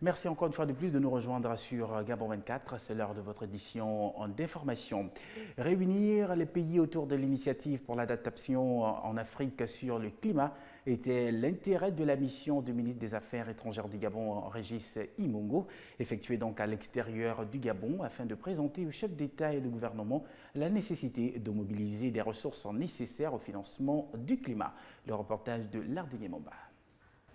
Merci encore une fois de plus de nous rejoindre sur Gabon 24. C'est l'heure de votre édition d'information. Réunir les pays autour de l'initiative pour l'adaptation en Afrique sur le climat était l'intérêt de la mission du ministre des Affaires étrangères du Gabon, Régis Imongo, effectuée donc à l'extérieur du Gabon afin de présenter aux chefs d'État et de gouvernement la nécessité de mobiliser des ressources nécessaires au financement du climat. Le reportage de Lardini Momba.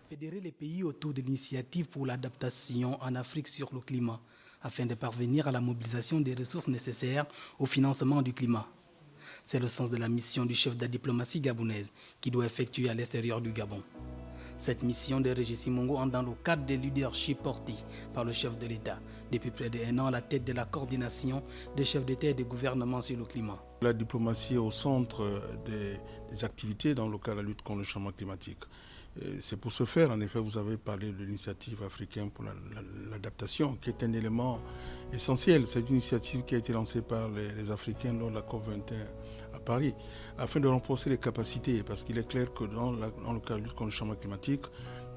Fédérer les pays autour de l'initiative pour l'adaptation en Afrique sur le climat, afin de parvenir à la mobilisation des ressources nécessaires au financement du climat. C'est le sens de la mission du chef de la diplomatie gabonaise qui doit effectuer à l'extérieur du Gabon. Cette mission de Régis Imongo entre dans le cadre des leadership porté par le chef de l'État depuis près d'1 an à la tête de la coordination des chefs d'État et de gouvernement sur le climat. La diplomatie est au centre des activités dans le cadre de la lutte contre le changement climatique. C'est pour ce faire, en effet, vous avez parlé de l'initiative africaine pour l'adaptation, qui est un élément essentiel. C'est une initiative qui a été lancée par les Africains lors de la COP21 à Paris, afin de renforcer les capacités, parce qu'il est clair que dans le cadre de la lutte contre le changement climatique,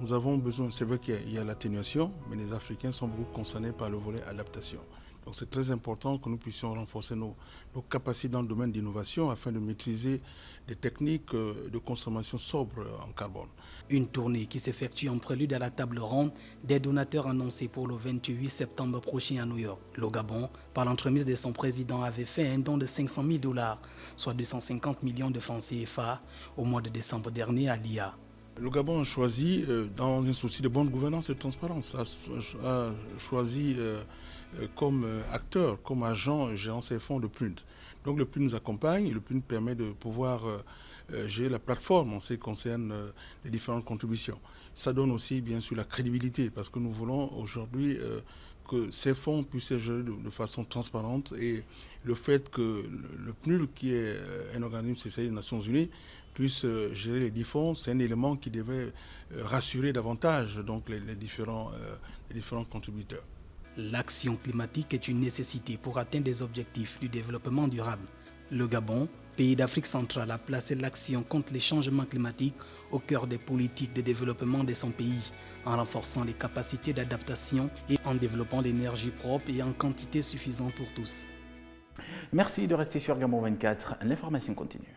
nous avons besoin, c'est vrai qu'il y a l'atténuation, mais les Africains sont beaucoup concernés par le volet adaptation. Donc c'est très important que nous puissions renforcer nos capacités dans le domaine d'innovation afin de maîtriser des techniques de consommation sobre en carbone. Une tournée qui s'effectue en prélude à la table ronde des donateurs annoncés pour le 28 septembre prochain à New York. Le Gabon, par l'entremise de son président, avait fait un don de 500 000 $, soit 250 millions de francs CFA, au mois de décembre dernier à l'IA. Le Gabon a choisi, dans un souci de bonne gouvernance et de transparence, a choisi comme acteur, comme agent gérant ces fonds de PNUD. Donc le PNUD nous accompagne, le PNUD permet de pouvoir gérer la plateforme en ce qui concerne les différentes contributions. Ça donne aussi bien sûr la crédibilité parce que nous voulons aujourd'hui que ces fonds puissent être gérés de façon transparente et le fait que le PNUD, qui est un organisme spécialisé des Nations Unies, puisse gérer les 10 fonds, c'est un élément qui devait rassurer davantage donc, les différents contributeurs. L'action climatique est une nécessité pour atteindre des objectifs du développement durable. Le Gabon, pays d'Afrique centrale, a placé l'action contre les changements climatiques au cœur des politiques de développement de son pays, en renforçant les capacités d'adaptation et en développant l'énergie propre et en quantité suffisante pour tous. Merci de rester sur Gabon 24. L'information continue.